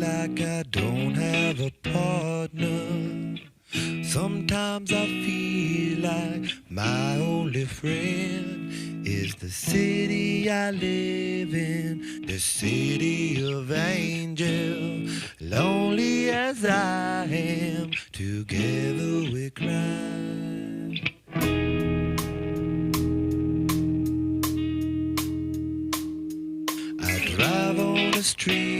like I don't have a partner. Sometimes I feel like my only friend is the city I live in, the city of angels. Lonely as I am, together we cry. I drive on the street